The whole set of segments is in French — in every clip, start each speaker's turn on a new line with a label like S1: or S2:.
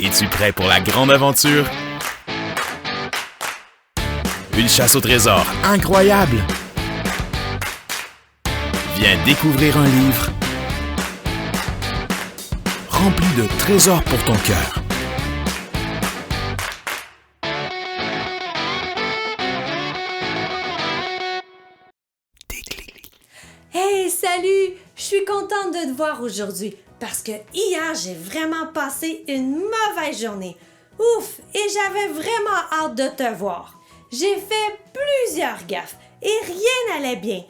S1: Es-tu prêt pour la grande aventure? Une chasse au trésor incroyable! Viens découvrir un livre rempli de trésors pour ton cœur.
S2: Hey, salut! Je suis contente de te voir aujourd'hui parce que hier, j'ai vraiment passé une mauvaise journée. Ouf! Et j'avais vraiment hâte de te voir. J'ai fait plusieurs gaffes et rien n'allait bien.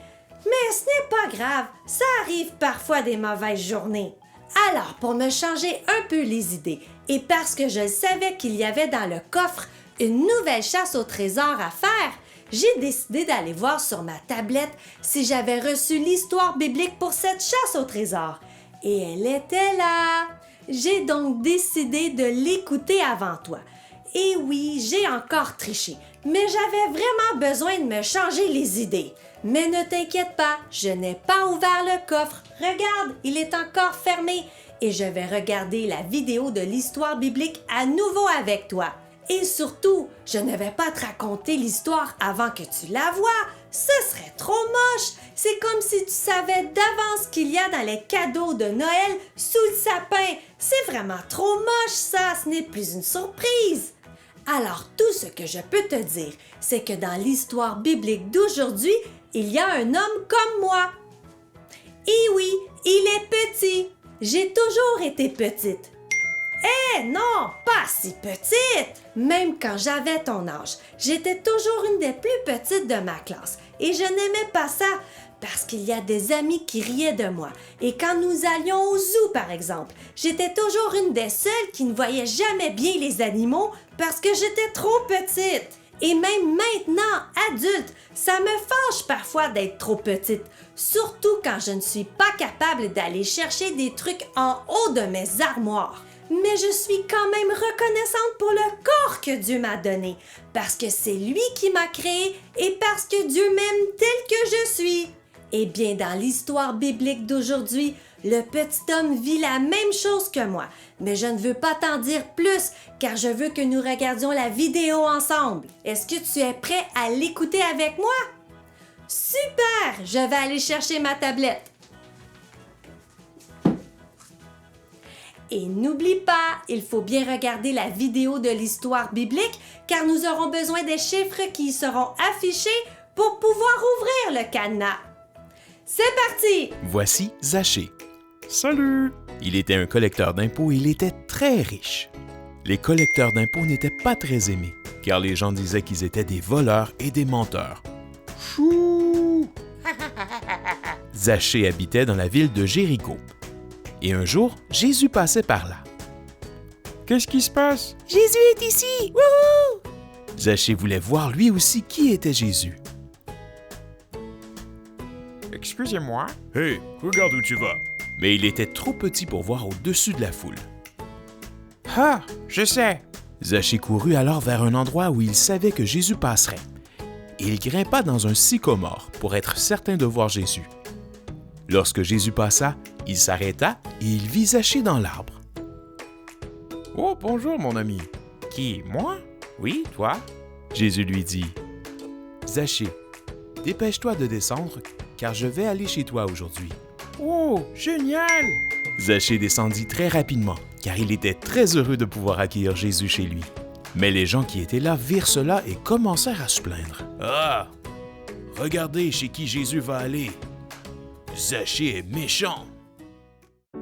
S2: Mais ce n'est pas grave, ça arrive parfois des mauvaises journées. Alors, pour me changer un peu les idées et parce que je savais qu'il y avait dans le coffre une nouvelle chasse au trésor à faire, j'ai décidé d'aller voir sur ma tablette si j'avais reçu l'histoire biblique pour cette chasse au trésor. Et elle était là. J'ai donc décidé de l'écouter avant toi. Et oui, j'ai encore triché, mais j'avais vraiment besoin de me changer les idées. Mais ne t'inquiète pas, je n'ai pas ouvert le coffre. Regarde, il est encore fermé. Et je vais regarder la vidéo de l'histoire biblique à nouveau avec toi. Et surtout, je ne vais pas te raconter l'histoire avant que tu la vois. Ce serait trop moche. C'est comme si tu savais d'avance qu'il y a dans les cadeaux de Noël sous le sapin. C'est vraiment trop moche ça, ce n'est plus une surprise. Alors tout ce que je peux te dire, c'est que dans l'histoire biblique d'aujourd'hui, il y a un homme comme moi. Et oui, il est petit. J'ai toujours été petite. Eh non, pas si petite! Même quand j'avais ton âge, j'étais toujours une des plus petites de ma classe. Et je n'aimais pas ça parce qu'il y a des amis qui riaient de moi. Et quand nous allions au zoo, par exemple, j'étais toujours une des seules qui ne voyait jamais bien les animaux parce que j'étais trop petite. Et même maintenant, adulte, ça me fâche parfois d'être trop petite. Surtout quand je ne suis pas capable d'aller chercher des trucs en haut de mes armoires. Mais je suis quand même reconnaissante pour le corps que Dieu m'a donné, parce que c'est lui qui m'a créée et parce que Dieu m'aime tel que je suis. Eh bien, dans l'histoire biblique d'aujourd'hui, le petit homme vit la même chose que moi, mais je ne veux pas t'en dire plus, car je veux que nous regardions la vidéo ensemble. Est-ce que tu es prêt à l'écouter avec moi? Super! Je vais aller chercher ma tablette. Et n'oublie pas, il faut bien regarder la vidéo de l'histoire biblique car nous aurons besoin des chiffres qui y seront affichés pour pouvoir ouvrir le cadenas. C'est parti!
S1: Voici Zachée.
S3: Salut!
S1: Il était un collecteur d'impôts et il était très riche. Les collecteurs d'impôts n'étaient pas très aimés car les gens disaient qu'ils étaient des voleurs et des menteurs.
S3: Chou!
S1: Zachée habitait dans la ville de Jéricho. Et un jour, Jésus passait par là.
S3: Qu'est-ce qui se passe?
S4: Jésus est ici! Wouhou!
S1: Zachée voulait voir lui aussi qui était Jésus.
S3: Excusez-moi.
S5: Hey, regarde où tu vas.
S1: Mais il était trop petit pour voir au-dessus de la foule.
S3: Ah, je sais.
S1: Zachée courut alors vers un endroit où il savait que Jésus passerait. Et il grimpa dans un sycomore pour être certain de voir Jésus. Lorsque Jésus passa, il s'arrêta et il vit Zachée dans l'arbre.
S3: Oh, bonjour mon ami. Qui, moi? Oui, toi?
S1: Jésus lui dit, « Zachée, dépêche-toi de descendre, car je vais aller chez toi aujourd'hui. »
S3: Oh, génial!
S1: Zachée descendit très rapidement, car il était très heureux de pouvoir accueillir Jésus chez lui. Mais les gens qui étaient là virent cela et commencèrent à se plaindre.
S5: « Ah! Regardez chez qui Jésus va aller. Zachée est méchant. »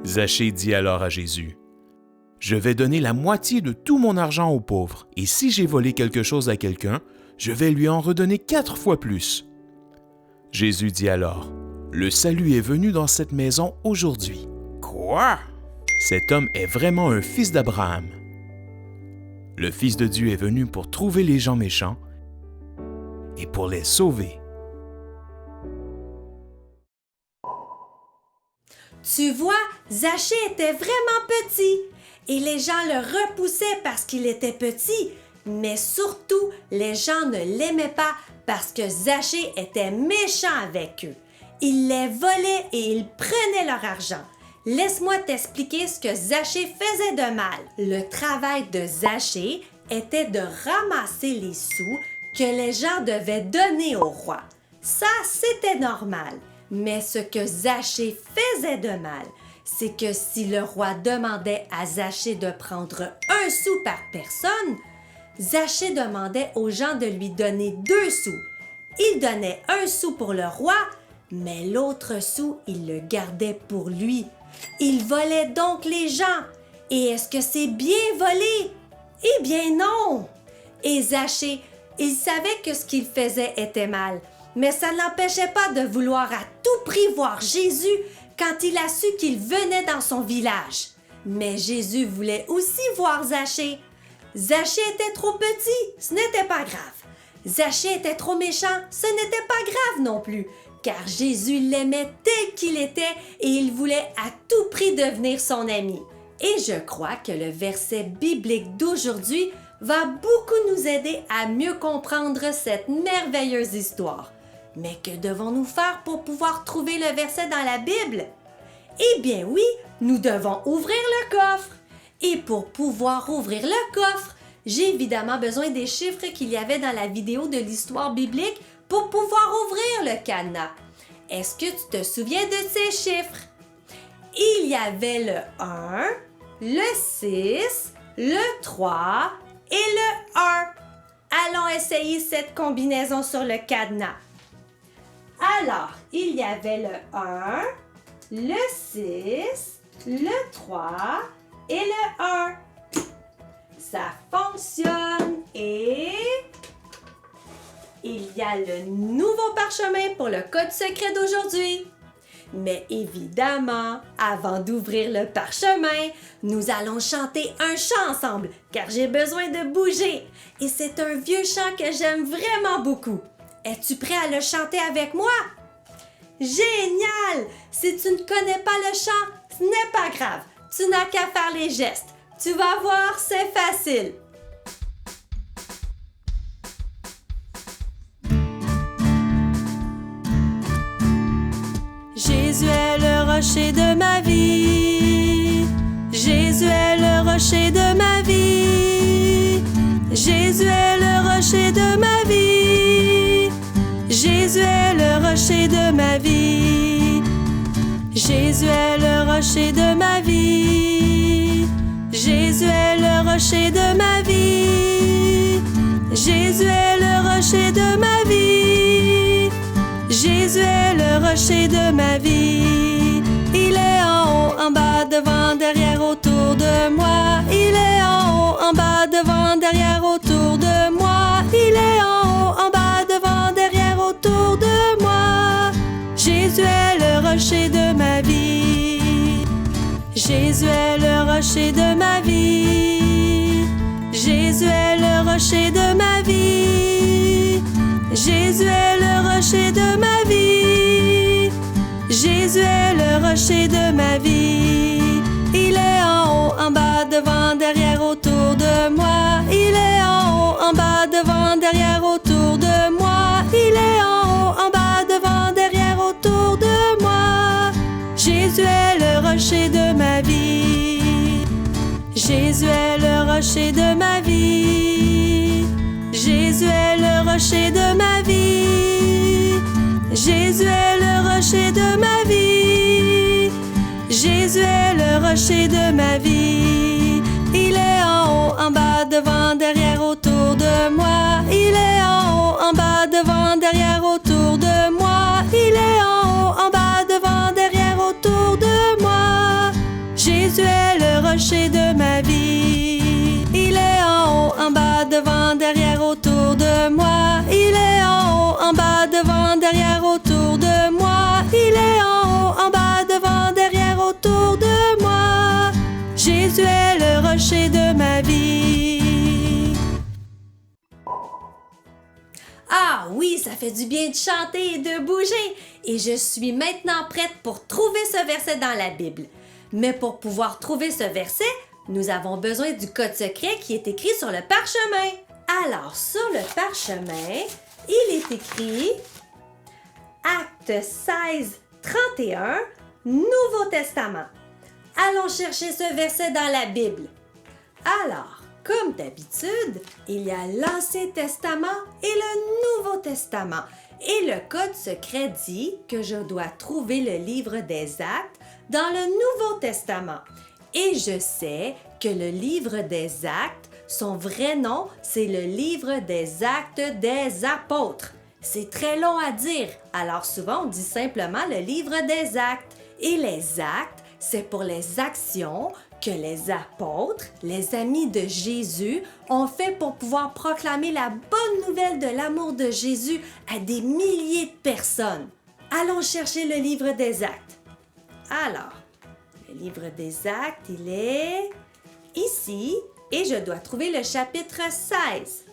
S1: Zachée dit alors à Jésus, « Je vais donner la moitié de tout mon argent aux pauvres, et si j'ai volé quelque chose à quelqu'un, je vais lui en redonner 4 fois plus. » Jésus dit alors, « Le salut est venu dans cette maison aujourd'hui. »
S3: Quoi?
S1: Cet homme est vraiment un fils d'Abraham. Le Fils de Dieu est venu pour trouver les gens méchants et pour les sauver.
S2: Tu vois, Zachée était vraiment petit et les gens le repoussaient parce qu'il était petit, mais surtout, les gens ne l'aimaient pas parce que Zachée était méchant avec eux. Il les volait et il prenait leur argent. laisse-moi t'expliquer ce que Zachée faisait de mal. Le travail de Zachée était de ramasser les sous que les gens devaient donner au roi. Ça, c'était normal. Mais ce que Zachée faisait de mal, c'est que si le roi demandait à Zachée de prendre 1 sou par personne, Zachée demandait aux gens de lui donner 2 sous. Il donnait 1 sou pour le roi, mais l'autre sou, il le gardait pour lui. Il volait donc les gens. Et est-ce que c'est bien volé? Eh bien non! Et Zachée, il savait que ce qu'il faisait était mal, mais ça ne l'empêchait pas de vouloir à tout prix voir Jésus quand il a su qu'il venait dans son village. Mais Jésus voulait aussi voir Zachée. Zachée était trop petit, ce n'était pas grave. Zachée était trop méchant, ce n'était pas grave non plus, car Jésus l'aimait tel qu'il était et il voulait à tout prix devenir son ami. Et je crois que le verset biblique d'aujourd'hui va beaucoup nous aider à mieux comprendre cette merveilleuse histoire. Mais que devons-nous faire pour pouvoir trouver le verset dans la Bible? Eh bien oui, nous devons ouvrir le coffre. Et pour pouvoir ouvrir le coffre, j'ai évidemment besoin des chiffres qu'il y avait dans la vidéo de l'histoire biblique pour pouvoir ouvrir le cadenas. Est-ce que tu te souviens de ces chiffres? Il y avait le 1, le 6, le 3 et le 1. Allons essayer cette combinaison sur le cadenas. Alors, il y avait le 1, le 6, le 3 et le 1. Ça fonctionne et il y a le nouveau parchemin pour le code secret d'aujourd'hui. Mais évidemment, avant d'ouvrir le parchemin, nous allons chanter un chant ensemble, car j'ai besoin de bouger. Et c'est un vieux chant que j'aime vraiment beaucoup. Es-tu prêt à le chanter avec moi? Génial! Si tu ne connais pas le chant, ce n'est pas grave. Tu n'as qu'à faire les gestes. Tu vas voir, c'est facile. Jésus est le rocher de ma vie. Jésus est le rocher de ma vie. Jésus est le rocher de ma vie. Jésus est le rocher de ma vie. Jésus est le rocher de ma vie. Jésus est le rocher de ma vie. Jésus est le rocher de ma vie. Jésus est le rocher de ma vie. Il est en haut, en bas, devant, derrière, autour de moi. Il est en haut, en bas, devant, derrière, autour de moi. Il est en haut, en bas, devant, derrière, autour de moi. Jésus est le rocher de ma vie. Jésus est le rocher de ma vie. Jésus est le rocher de ma vie. Jésus est le rocher de ma vie. Jésus est le rocher de ma vie. Il est en haut, en bas, devant, derrière, autour de moi. Il est en haut, en bas, devant, derrière, autour de moi. Il est en haut, en bas, devant, derrière, autour de moi. Jésus est le rocher de ma vie. Jésus est le rocher de ma vie. Jésus est le rocher de ma vie. Jésus est le rocher de ma vie. Jésus est le rocher de ma vie. Il est en haut, en bas, devant, derrière, autour de moi. Il est en haut, en bas, devant, derrière, autour de moi. Il est en haut, en bas, devant, derrière, autour de moi. Jésus est le rocher de ma vie. Il est en haut, en bas, devant, derrière, autour de moi. Il est en haut, en bas, devant, derrière, autour de moi. Il est en haut, en bas, devant, derrière, autour de moi. Jésus est le rocher de ma vie. Ah oui, ça fait du bien de chanter et de bouger. Et je suis maintenant prête pour trouver ce verset dans la Bible. Mais pour pouvoir trouver ce verset, nous avons besoin du code secret qui est écrit sur le parchemin. Alors, sur le parchemin, il est écrit Acte 16, 31, Nouveau Testament. Allons chercher ce verset dans la Bible. Alors, comme d'habitude, il y a l'Ancien Testament et le Nouveau Testament. Et le code secret dit que je dois trouver le livre des Actes dans le Nouveau Testament. Et je sais que le livre des Actes, son vrai nom, c'est le livre des Actes des Apôtres. C'est très long à dire, alors souvent on dit simplement le livre des Actes. Et les actes, c'est pour les actions que les apôtres, les amis de Jésus, ont fait pour pouvoir proclamer la bonne nouvelle de l'amour de Jésus à des milliers de personnes. Allons chercher le livre des Actes. Alors, le livre des Actes, il est ici et je dois trouver le chapitre 16.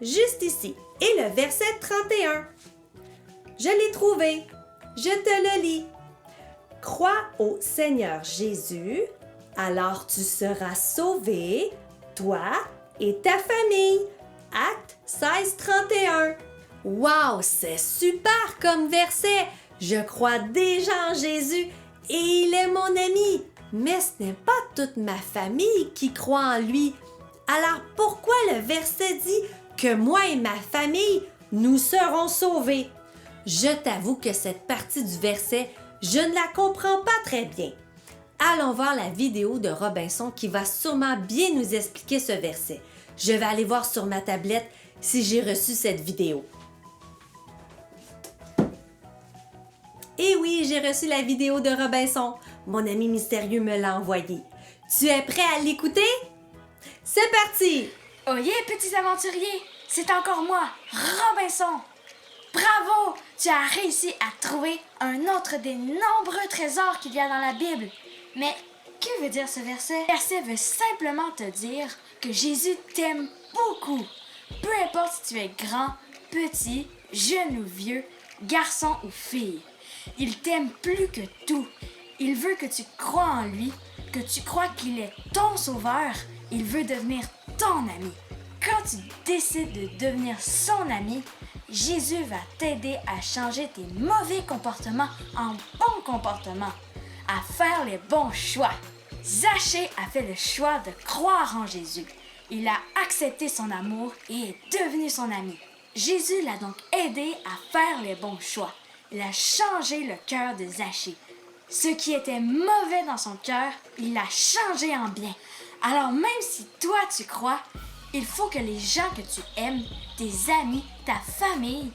S2: Juste ici. Et le verset 31. Je l'ai trouvé. Je te le lis. Crois au Seigneur Jésus, alors tu seras sauvé, toi et ta famille. Acte 16, 31. Wow, c'est super comme verset! Je crois déjà en Jésus et il est mon ami. Mais ce n'est pas toute ma famille qui croit en lui. Alors pourquoi le verset dit que moi et ma famille, nous serons sauvés? Je t'avoue que cette partie du verset, je ne la comprends pas très bien. Allons voir la vidéo de Robinson qui va sûrement bien nous expliquer ce verset. Je vais aller voir sur ma tablette si j'ai reçu cette vidéo. Et oui, j'ai reçu la vidéo de Robinson. Mon ami mystérieux me l'a envoyée. Tu es prêt à l'écouter? C'est parti!
S6: Oh yeah, petits aventuriers! C'est encore moi, Robinson! Bravo! Tu as réussi à trouver un autre des nombreux trésors qu'il y a dans la Bible. Mais que veut dire ce verset? Le verset veut simplement te dire que Jésus t'aime beaucoup. Peu importe si tu es grand, petit, jeune ou vieux, garçon ou fille. Il t'aime plus que tout. Il veut que tu crois en lui, que tu crois qu'il est ton sauveur. Il veut devenir ton ami. Quand tu décides de devenir son ami, Jésus va t'aider à changer tes mauvais comportements en bons comportements, à faire les bons choix. Zachée a fait le choix de croire en Jésus. Il a accepté son amour et est devenu son ami. Jésus l'a donc aidé à faire les bons choix. Il a changé le cœur de Zachée. Ce qui était mauvais dans son cœur, il l'a changé en bien. Alors même si toi tu crois, il faut que les gens que tu aimes, tes amis, ta famille,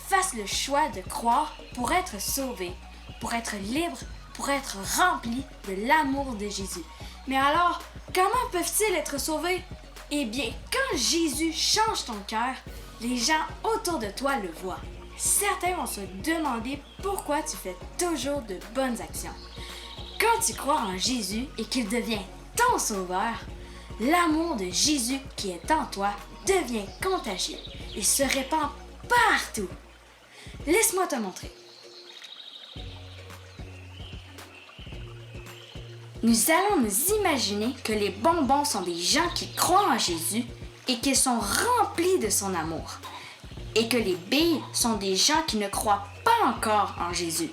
S6: fassent le choix de croire pour être sauvés, pour être libres, pour être remplis de l'amour de Jésus. Mais alors, comment peuvent-ils être sauvés? Eh bien, quand Jésus change ton cœur, les gens autour de toi le voient. Certains vont se demander pourquoi tu fais toujours de bonnes actions. Quand tu crois en Jésus et qu'il devient ton sauveur, l'amour de Jésus qui est en toi devient contagieux et se répand partout. Laisse-moi te montrer. Nous allons nous imaginer que les bonbons sont des gens qui croient en Jésus et qu'ils sont remplis de son amour. Et que les billes sont des gens qui ne croient pas encore en Jésus.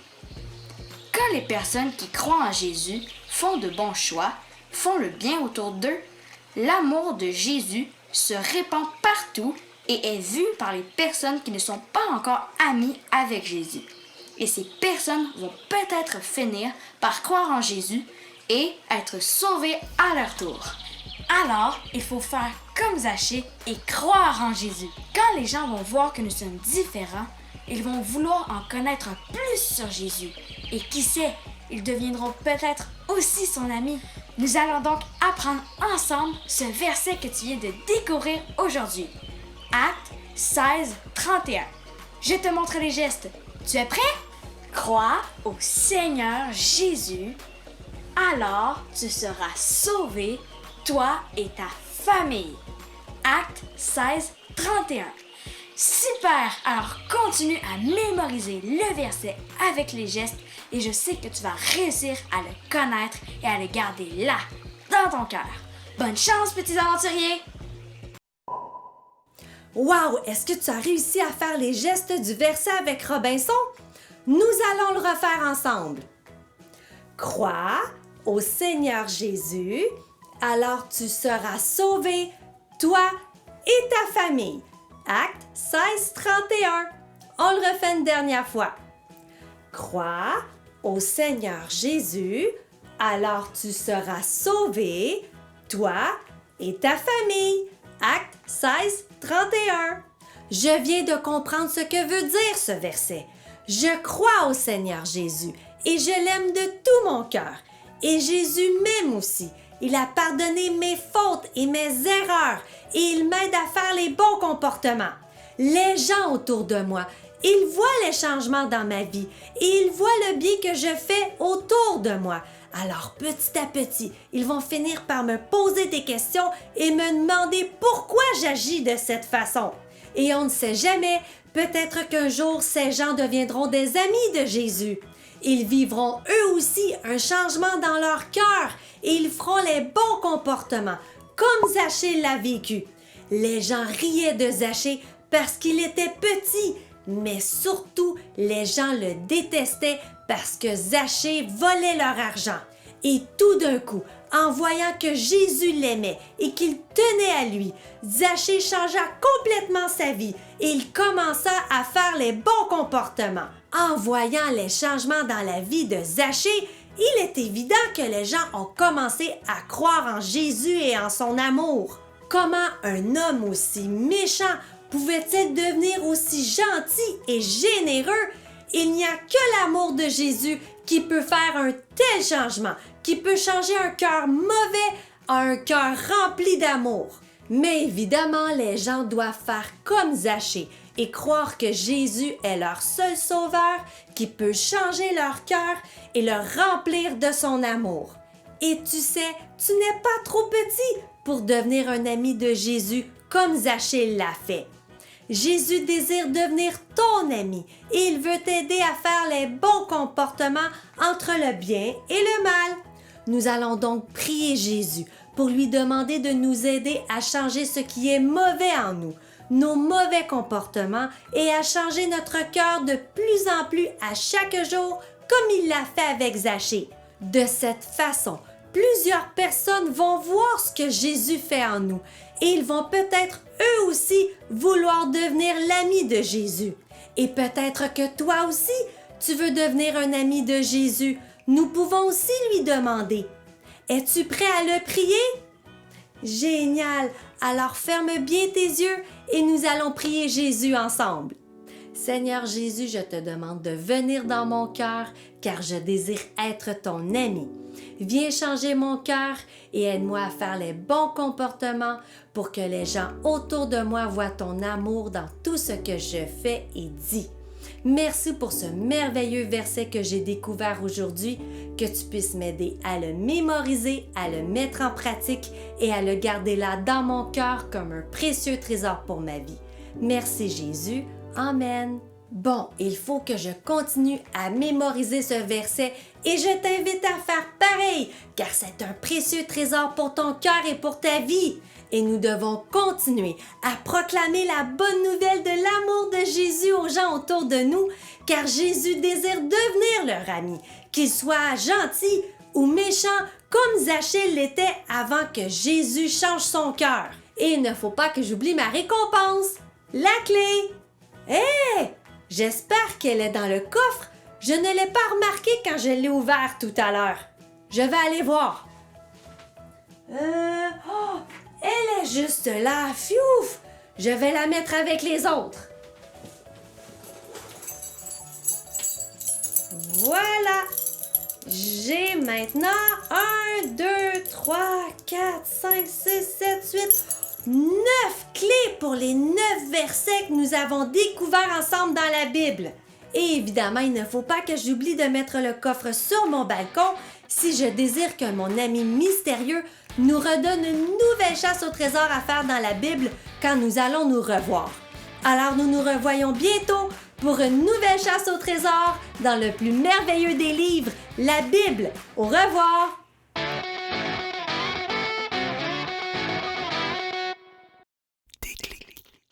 S6: Quand les personnes qui croient en Jésus font de bons choix, font le bien autour d'eux, l'amour de Jésus se répand partout et est vu par les personnes qui ne sont pas encore amies avec Jésus. Et ces personnes vont peut-être finir par croire en Jésus et être sauvées à leur tour. Alors, il faut faire comme Zachée et croire en Jésus. Quand les gens vont voir que nous sommes différents, ils vont vouloir en connaître plus sur Jésus. Et qui sait, ils deviendront peut-être aussi son ami. Nous allons donc apprendre ensemble ce verset que tu viens de découvrir aujourd'hui. Acte 16, 31. Je te montre les gestes. Tu es prêt? Crois au Seigneur Jésus, alors tu seras sauvé, toi et ta famille. Acte 16, 31. Super! Alors continue à mémoriser le verset avec les gestes et je sais que tu vas réussir à le connaître et à le garder là, dans ton cœur. Bonne chance, petits aventuriers!
S2: Wow! Est-ce que tu as réussi à faire les gestes du verset avec Robinson? Nous allons le refaire ensemble. Crois au Seigneur Jésus, alors tu seras sauvé, toi et ta famille. Acte 16, 31. On le refait une dernière fois. Crois au Seigneur Jésus, alors tu seras sauvé, toi et ta famille. Acte 16, 31. Je viens de comprendre ce que veut dire ce verset. Je crois au Seigneur Jésus et je l'aime de tout mon cœur. Et Jésus m'aime aussi. Il a pardonné mes fautes et mes erreurs et il m'aide à faire les bons comportements. Les gens autour de moi, ils voient les changements dans ma vie et ils voient le bien que je fais autour de moi. Alors petit à petit, ils vont finir par me poser des questions et me demander pourquoi j'agis de cette façon. Et on ne sait jamais, peut-être qu'un jour ces gens deviendront des amis de Jésus. Ils vivront eux aussi un changement dans leur cœur et ils feront les bons comportements, comme Zachée l'a vécu. Les gens riaient de Zachée parce qu'il était petit, mais surtout les gens le détestaient parce que Zachée volait leur argent. Et tout d'un coup, en voyant que Jésus l'aimait et qu'il tenait à lui, Zachée changea complètement sa vie et il commença à faire les bons comportements. En voyant les changements dans la vie de Zachée, il est évident que les gens ont commencé à croire en Jésus et en son amour. Comment un homme aussi méchant pouvait-il devenir aussi gentil et généreux? Il n'y a que l'amour de Jésus qui peut faire un tel changement, qui peut changer un cœur mauvais à un cœur rempli d'amour. Mais évidemment, les gens doivent faire comme Zachée et croire que Jésus est leur seul sauveur qui peut changer leur cœur et leur remplir de son amour. Et tu sais, tu n'es pas trop petit pour devenir un ami de Jésus comme Zachée l'a fait. Jésus désire devenir ton ami et il veut t'aider à faire les bons comportements entre le bien et le mal. Nous allons donc prier Jésus pour lui demander de nous aider à changer ce qui est mauvais en nous, nos mauvais comportements et à changer notre cœur de plus en plus à chaque jour comme il l'a fait avec Zachée. De cette façon, plusieurs personnes vont voir ce que Jésus fait en nous et ils vont peut-être eux aussi vouloir devenir l'ami de Jésus. Et peut-être que toi aussi, tu veux devenir un ami de Jésus. Nous pouvons aussi lui demander. Es-tu prêt à le prier? Génial! Alors ferme bien tes yeux et nous allons prier Jésus ensemble. Seigneur Jésus, je te demande de venir dans mon cœur car je désire être ton ami. Viens changer mon cœur et aide-moi à faire les bons comportements pour que les gens autour de moi voient ton amour dans tout ce que je fais et dis. Merci pour ce merveilleux verset que j'ai découvert aujourd'hui, que tu puisses m'aider à le mémoriser, à le mettre en pratique et à le garder là dans mon cœur comme un précieux trésor pour ma vie. Merci Jésus. Amen. Bon, il faut que je continue à mémoriser ce verset et je t'invite à faire pareil, car c'est un précieux trésor pour ton cœur et pour ta vie. Et nous devons continuer à proclamer la bonne nouvelle de l'amour de Jésus aux gens autour de nous, car Jésus désire devenir leur ami, qu'il soit gentil ou méchant comme Zachée l'était avant que Jésus change son cœur. Et il ne faut pas que j'oublie ma récompense, la clé. Hé! J'espère qu'elle est dans le coffre. Je ne l'ai pas remarqué quand je l'ai ouvert tout à l'heure. Je vais aller voir. Elle est juste là. Fiouf! Je vais la mettre avec les autres. Voilà. J'ai maintenant 1, 2, 3, 4, 5, 6, 7, 8... 9 clés pour les 9 versets que nous avons découverts ensemble dans la Bible. Et évidemment, il ne faut pas que j'oublie de mettre le coffre sur mon balcon si je désire que mon ami mystérieux nous redonne une nouvelle chasse au trésor à faire dans la Bible quand nous allons nous revoir. Alors nous nous revoyons bientôt pour une nouvelle chasse au trésor dans le plus merveilleux des livres, la Bible. Au revoir!